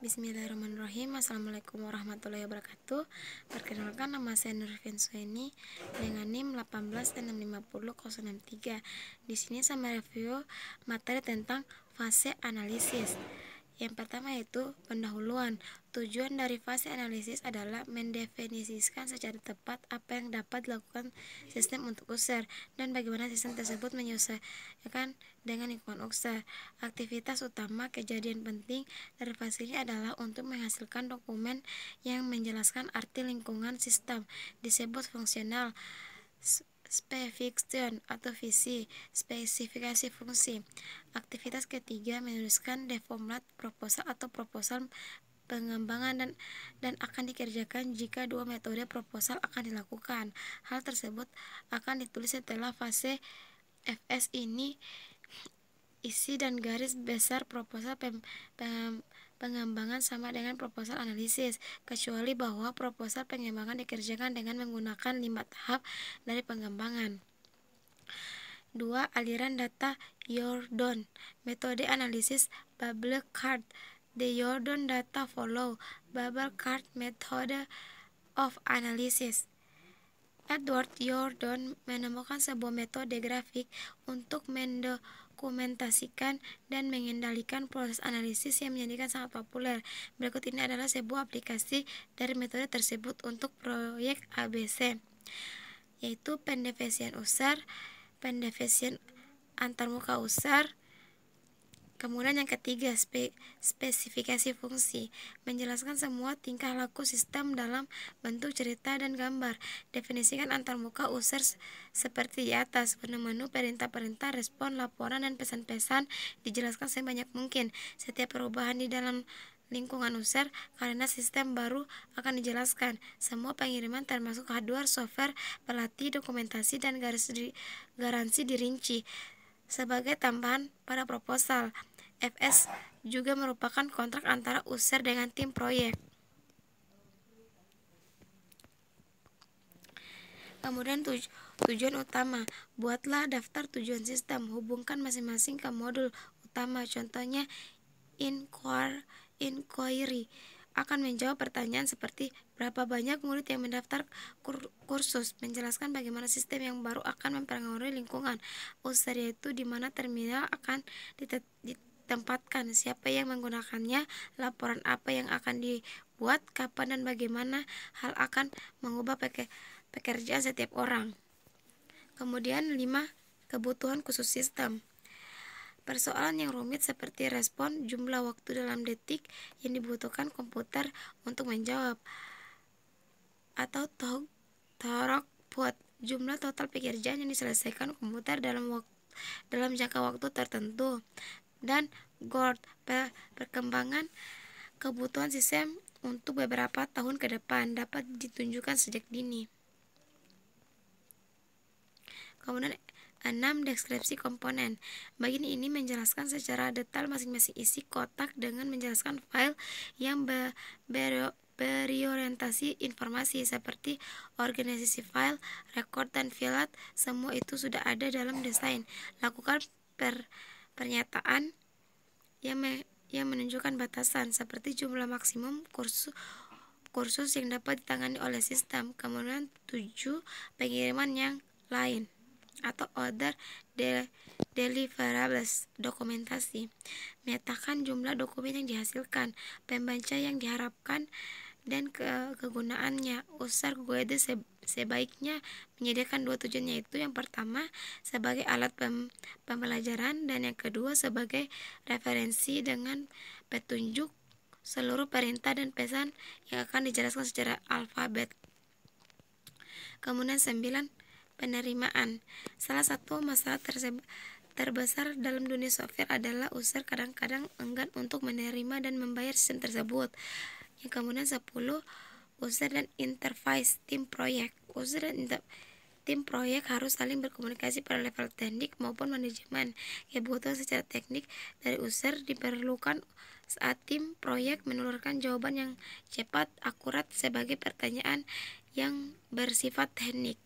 Bismillahirrahmanirrahim. Assalamualaikum warahmatullahi wabarakatuh. Perkenalkan, nama saya Nurfin Sueni dengan NIM 1865063. Di sini saya mereview materi tentang fase analisis. Yang pertama yaitu pendahuluan. Tujuan dari fase analisis adalah mendefinisikan secara tepat apa yang dapat dilakukan sistem untuk user dan bagaimana sistem tersebut menyesuaikan dengan lingkungan user. Aktivitas utama kejadian penting dari fase ini adalah untuk menghasilkan dokumen yang menjelaskan arti lingkungan sistem, disebut fungsional, specification atau visi, spesifikasi fungsi. Aktivitas ketiga menuliskan deformat proposal atau proposal pengembangan dan akan dikerjakan jika dua metode proposal akan dilakukan. Hal tersebut akan ditulis setelah fase FS ini isi dan garis besar proposal pengembangan sama dengan proposal analisis, kecuali bahwa proposal pengembangan dikerjakan dengan menggunakan 5 tahap dari pengembangan. 2. Aliran data Jordan. Metode analisis bubble chart. The Jordan data follow bubble chart method of analysis. Edward Jordan menemukan sebuah metode grafik untuk mendokumentasikan dan mengendalikan proses analisis yang menjadikan sangat populer. Berikut ini adalah sebuah aplikasi dari metode tersebut untuk proyek ABC, yaitu pendefinisian user, pendefinisian antarmuka user. Kemudian yang ketiga, spesifikasi fungsi, menjelaskan semua tingkah laku sistem dalam bentuk cerita dan gambar. Definisikan antarmuka user seperti di atas. Menu-menu, perintah-perintah, respon, laporan, dan pesan-pesan dijelaskan sebanyak mungkin. Setiap perubahan di dalam lingkungan user karena sistem baru akan dijelaskan. Semua pengiriman termasuk hardware, software, pelatih, dokumentasi, dan garansi dirinci. Sebagai tambahan pada proposal, FS juga merupakan kontrak antara user dengan tim proyek. Kemudian tujuan utama, buatlah daftar tujuan sistem, hubungkan masing-masing ke modul utama. Contohnya inquiry akan menjawab pertanyaan seperti berapa banyak murid yang mendaftar kursus, menjelaskan bagaimana sistem yang baru akan mempengaruhi lingkungan user, yaitu di mana terminal akan ditempatkan, siapa yang menggunakannya, laporan apa yang akan dibuat, kapan dan bagaimana hal akan mengubah pekerjaan setiap orang. Kemudian 5. Kebutuhan khusus sistem. Persoalan yang rumit seperti respon, jumlah waktu dalam detik yang dibutuhkan komputer untuk menjawab, atau throughput, jumlah total pekerjaan yang diselesaikan komputer dalam jangka waktu tertentu, dan growth, perkembangan kebutuhan sistem untuk beberapa tahun ke depan dapat ditunjukkan sejak dini. Kemudian 6. Deskripsi komponen. Bagian ini menjelaskan secara detail masing-masing isi kotak dengan menjelaskan file yang berorientasi informasi seperti organisasi file, record, dan filat. Semua itu sudah ada dalam desain. Lakukan pernyataan yang menunjukkan batasan seperti jumlah maksimum kursus yang dapat ditangani oleh sistem. Kemudian 7. Pengiriman yang lain atau other deliverables, dokumentasi, menyatakan jumlah dokumen yang dihasilkan, pembaca yang diharapkan, dan kegunaannya. User guide sebaiknya menyediakan 2 tujuan, yaitu yang pertama sebagai alat pembelajaran dan yang kedua sebagai referensi dengan petunjuk seluruh perintah dan pesan yang akan dijelaskan secara alfabet. Kemudian 9. Penerimaan. Salah satu masalah terbesar dalam dunia software adalah user kadang-kadang enggan untuk menerima dan membayar sistem tersebut. Yang kemudian 10. User dan interface tim proyek. User dan tim proyek harus saling berkomunikasi pada level teknik maupun manajemen. Kebutuhan secara teknik dari user diperlukan saat tim proyek menelurkan jawaban yang cepat, akurat sebagai pertanyaan yang bersifat teknik.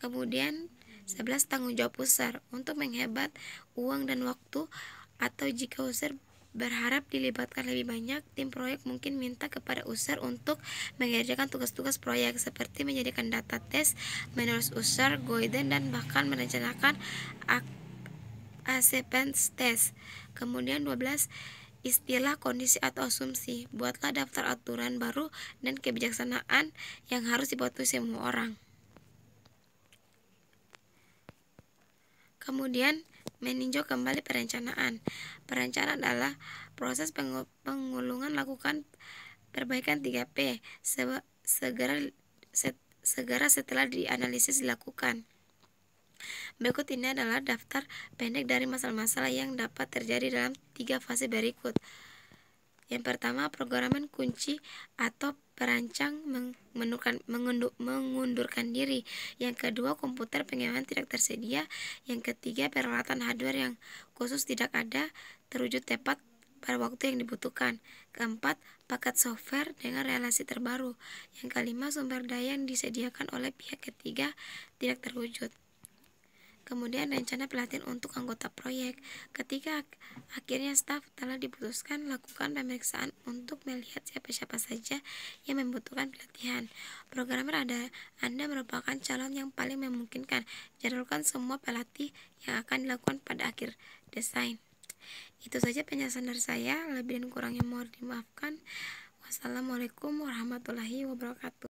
Kemudian 11. Tanggung jawab user. Untuk menghemat uang dan waktu, atau jika user berharap dilibatkan lebih banyak, tim proyek mungkin minta kepada user untuk mengerjakan tugas-tugas proyek seperti menjadikan data tes, menulis user guidance, dan bahkan merencanakan acceptance test. Kemudian 12, istilah, kondisi, atau asumsi. Buatlah daftar aturan baru dan kebijaksanaan yang harus dipatuhi semua orang. Kemudian meninjau kembali perencanaan. Perencanaan adalah proses pengulungan lakukan perbaikan 3P segera setelah dianalisis dilakukan. Berikut ini adalah daftar pendek dari masalah-masalah yang dapat terjadi dalam 3 fase berikut. Yang pertama, programan kunci atau perancang mengundurkan diri. Yang kedua, komputer pengeman tidak tersedia. Yang ketiga, peralatan hardware yang khusus tidak ada terwujud tepat pada waktu yang dibutuhkan. Keempat, paket software dengan relasi terbaru. Yang kelima, sumber daya yang disediakan oleh pihak ketiga tidak terwujud. Kemudian rencana pelatihan untuk anggota proyek. Ketika akhirnya staf telah diputuskan, lakukan pemeriksaan untuk melihat siapa-siapa saja yang membutuhkan pelatihan. Programmer Anda merupakan calon yang paling memungkinkan. Jadwalkan semua pelatih yang akan dilakukan pada akhir desain. Itu saja penjelasan dari saya, lebih dan kurangnya mohon dimaafkan. Wassalamualaikum warahmatullahi wabarakatuh.